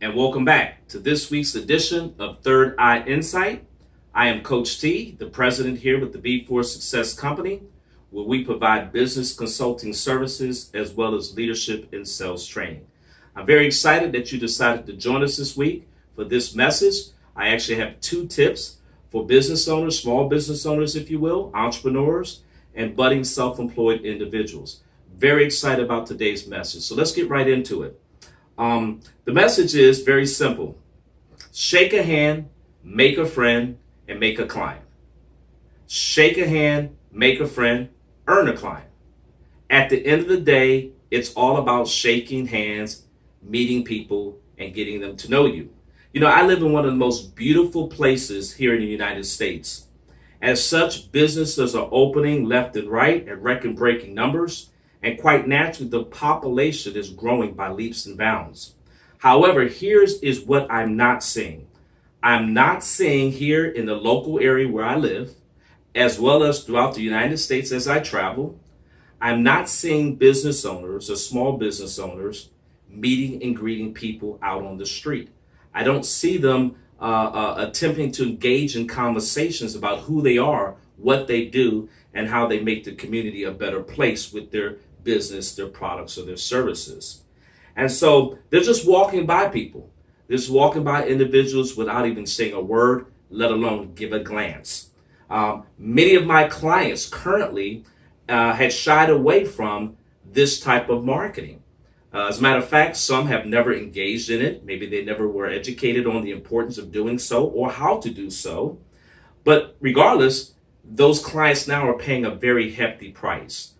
and welcome back to this week's edition of Third Eye Insight. I am Coach T, the president here with the B4 Success Company, where we provide business consulting services as well as leadership and sales training. I'm very excited that you decided to join us this week for this message. I actually have 2 tips for business owners, small business owners, if you will, entrepreneurs, and budding self-employed individuals. Very excited about today's message. So let's get right into it. The message is very simple. Shake a hand, make a friend, and make a client. Shake a hand, make a friend, earn a client. At the end of the day, it's all about shaking hands, meeting people, and getting them to know you. You know, I live in one of the most beautiful places here in the United States. As such, businesses are opening left and right at record-breaking numbers, and quite naturally, the population is growing by leaps and bounds. However, is what I'm not seeing. I'm not seeing here in the local area where I live, as well as throughout the United States as I travel, I'm not seeing business owners or small business owners meeting and greeting people out on the street. I don't see them attempting to engage in conversations about who they are, what they do, and how they make the community a better place with their business, their products, or their services. And so they're just walking by people. They're just walking by individuals without even saying a word, let alone give a glance. Many of my clients currently had shied away from this type of marketing. As a matter of fact, some have never engaged in it. Maybe they never were educated on the importance of doing so or how to do so. But regardless, those clients now are paying a very hefty price.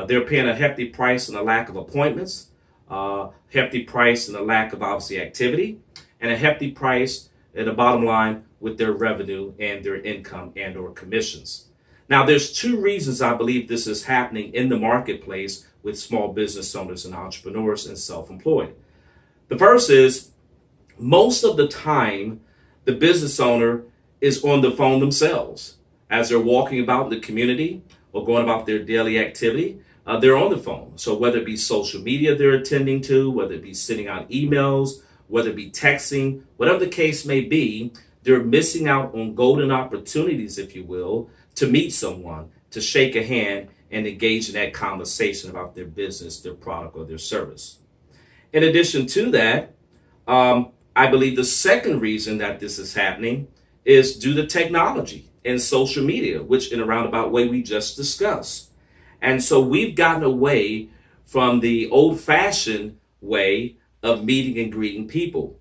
They're paying a hefty price in the lack of appointments, hefty price in the lack of obviously activity, and a hefty price at the bottom line with their revenue and their income and or commissions. Now, there's 2 reasons I believe this is happening in the marketplace with small business owners and entrepreneurs and self-employed. The first is most of the time, the business owner is on the phone themselves. As they're walking about in the community or going about their daily activity, they're on the phone. So whether it be social media they're attending to, whether it be sending out emails, whether it be texting, whatever the case may be, they're missing out on golden opportunities, if you will, to meet someone, to shake a hand and engage in that conversation about their business, their product, or their service. In addition to that, I believe the second reason that this is happening is due to technology and social media, which in a roundabout way we just discussed. And so we've gotten away from the old-fashioned way of meeting and greeting people.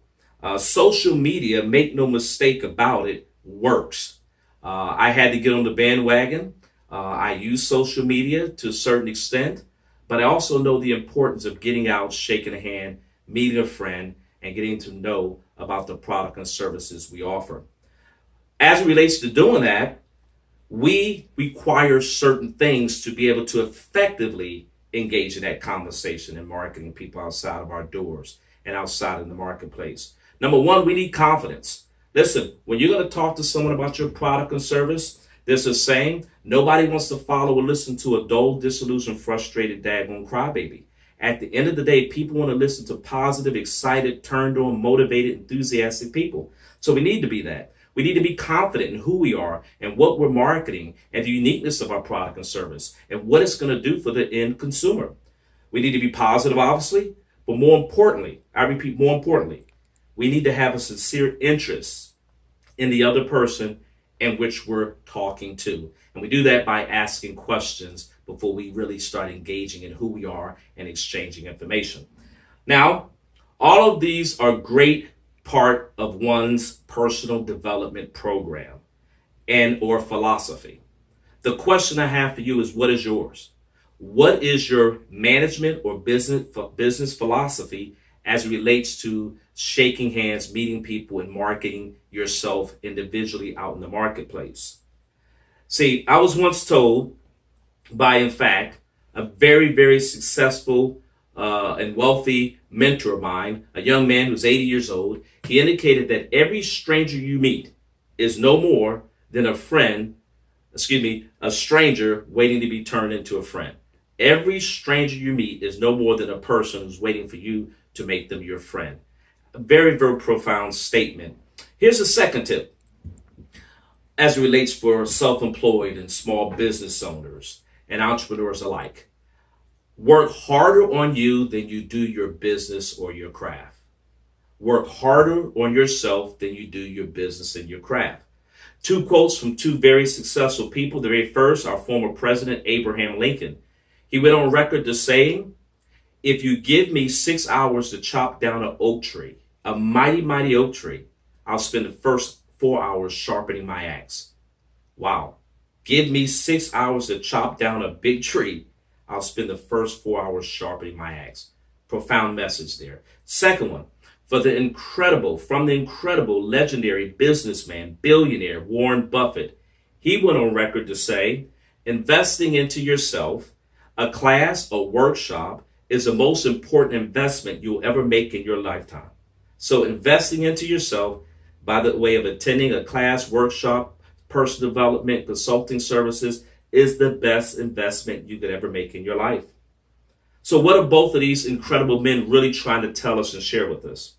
Social media, make no mistake about it, works. I had to get on the bandwagon. I use social media to a certain extent, but I also know the importance of getting out, shaking a hand, meeting a friend, and getting to know about the product and services we offer. As it relates to doing that, we require certain things to be able to effectively engage in that conversation and marketing people outside of our doors and outside in the marketplace. Number 1, we need confidence. Listen, when you're going to talk to someone about your product and service, there's a saying, nobody wants to follow or listen to a dull, disillusioned, frustrated, daggone crybaby. At the end of the day, people want to listen to positive, excited, turned on, motivated, enthusiastic people. So we need to be that. We need to be confident in who we are and what we're marketing and the uniqueness of our product and service and what it's going to do for the end consumer. We need to be positive, obviously, but more importantly, I repeat, more importantly, we need to have a sincere interest in the other person in which we're talking to. And we do that by asking questions before we really start engaging in who we are and exchanging information. Now, all of these are great part of one's personal development program and or philosophy. The question I have for you is, what is yours? What is your management or business philosophy as it relates to shaking hands, meeting people, and marketing yourself individually out in the marketplace? See, I was once told by, in fact, a very, very successful and wealthy mentor of mine, a young man who's 80 years old. He indicated that every stranger you meet is no more than a stranger waiting to be turned into a friend. Every stranger you meet is no more than a person who's waiting for you to make them your friend. A very, very profound statement. Here's the second tip as it relates for self-employed and small business owners and entrepreneurs alike. Work harder on you than you do your business or your craft. Work harder on yourself than you do your business and your craft. Two quotes from two very successful people. The very first, our former president, Abraham Lincoln. He went on record to saying, if you give me 6 hours to chop down an oak tree, a mighty, mighty oak tree, I'll spend the first 4 hours sharpening my axe. Wow. Give me 6 hours to chop down a big tree, I'll spend the first 4 hours sharpening my axe. Profound message there. Second one, from the incredible, legendary businessman, billionaire, Warren Buffett. He went on record to say, investing into yourself, a class, a workshop, is the most important investment you'll ever make in your lifetime. So investing into yourself by the way of attending a class, workshop, personal development, consulting services is the best investment you could ever make in your life. So what are both of these incredible men really trying to tell us and share with us?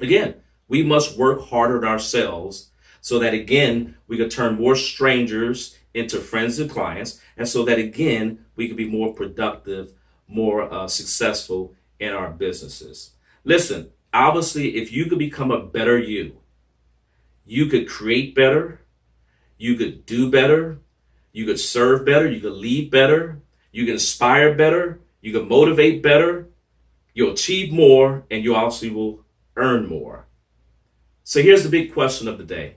Again, we must work harder on ourselves so that, again, we can turn more strangers into friends and clients, and so that, again, we can be more productive, more successful in our businesses. Listen, obviously, if you could become a better you could create better, you could do better, you could serve better, you could lead better, you can inspire better, you can motivate better, you'll achieve more, and you obviously will earn more. So here's the big question of the day.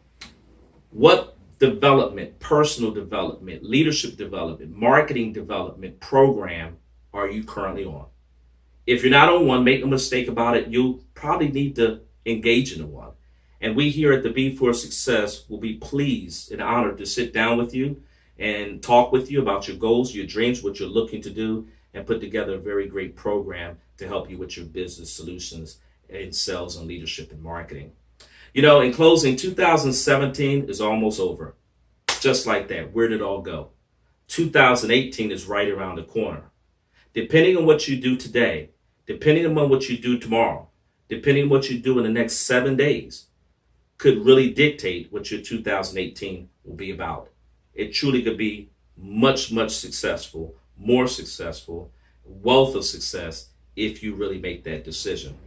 What development, personal development, leadership development, marketing development program are you currently on? If you're not on one, make no mistake about it, you'll probably need to engage in one. And we here at the Be for Success will be pleased and honored to sit down with you and talk with you about your goals, your dreams, what you're looking to do, and put together a very great program to help you with your business solutions in sales and leadership and marketing. You know, in closing, 2017 is almost over. Just like that. Where did it all go? 2018 is right around the corner. Depending on what you do today, depending on what you do tomorrow, depending on what you do in the next 7 days, could really dictate what your 2018 will be about. It truly could be much, much successful, more successful, wealth of success if you really make that decision.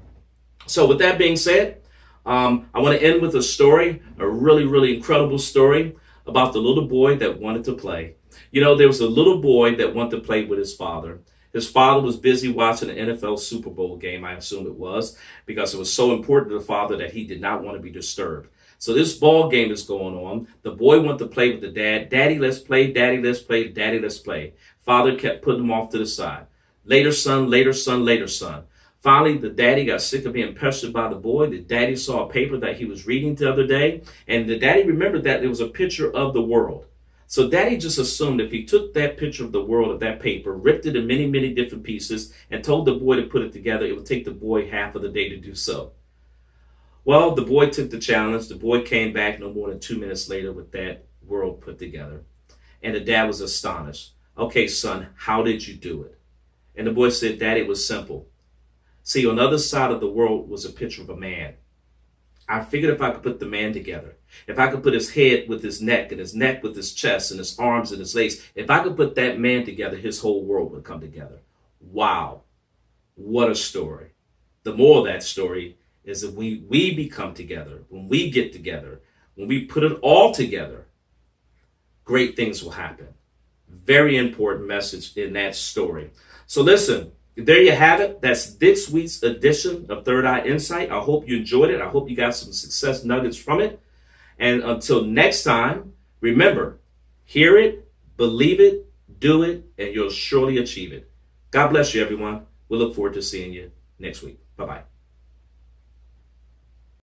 So with that being said, I want to end with a story, a really, really incredible story about the little boy that wanted to play. You know, there was a little boy that wanted to play with his father. His father was busy watching an NFL Super Bowl game, I assume it was, because it was so important to the father that he did not want to be disturbed. So this ball game is going on. The boy wanted to play with the dad. Daddy, let's play. Daddy, let's play. Daddy, let's play. Father kept putting him off to the side. Later, son, later, son, later, son. Finally, the daddy got sick of being pestered by the boy. The daddy saw a paper that he was reading the other day, and the daddy remembered that there was a picture of the world. So daddy just assumed if he took that picture of the world of that paper, ripped it in many, many different pieces, and told the boy to put it together, it would take the boy half of the day to do so. Well, the boy took the challenge. The boy came back no more than 2 minutes later with that world put together. And the dad was astonished. Okay, son, how did you do it? And the boy said, Daddy, it was simple. See, on the other side of the world was a picture of a man. I figured if I could put the man together, if I could put his head with his neck and his neck with his chest and his arms and his legs, if I could put that man together, his whole world would come together. Wow. What a story. The moral of that story is that we become together, when we get together, when we put it all together, great things will happen. Very important message in that story. So listen, there you have it. That's this week's edition of Third Eye Insight. I hope you enjoyed it. I hope you got some success nuggets from it. And until next time, remember, hear it, believe it, do it, and you'll surely achieve it. God bless you, everyone. We look forward to seeing you next week. Bye-bye.